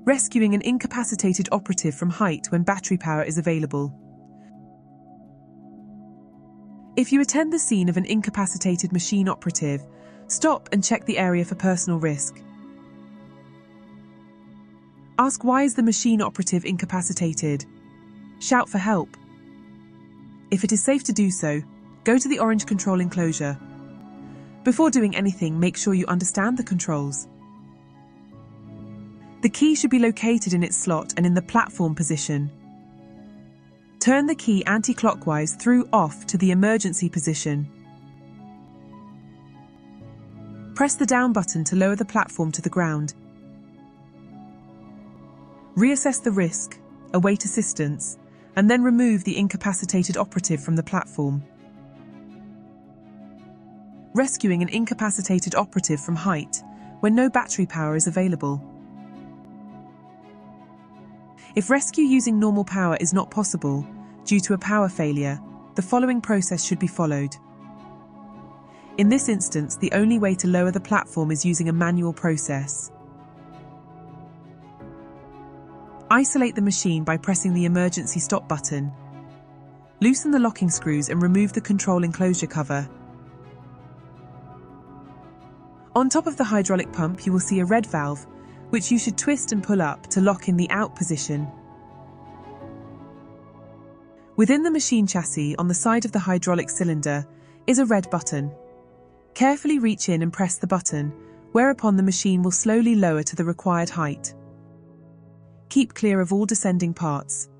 Rescuing an incapacitated operative from height when battery power is available. If you attend the scene of an incapacitated machine operative, stop and check the area for personal risk. Ask, why is the machine operative incapacitated? Shout for help. If it is safe to do so, go to the orange control enclosure. Before doing anything, make sure you understand the controls. The key should be located in its slot and in the platform position. Turn the key anti-clockwise through off to the emergency position. Press the down button to lower the platform to the ground. Reassess the risk, await assistance, and then remove the incapacitated operative from the platform. Rescuing an incapacitated operative from height when no battery power is available. If rescue using normal power is not possible due to a power failure, the following process should be followed. In this instance, the only way to lower the platform is using a manual process. Isolate the machine by pressing the emergency stop button. Loosen the locking screws and remove the control enclosure cover. On top of the hydraulic pump, you will see a red valve, which you should twist and pull up to lock in the out position. Within the machine chassis, on the side of the hydraulic cylinder, is a red button. Carefully reach in and press the button, whereupon the machine will slowly lower to the required height. Keep clear of all descending parts.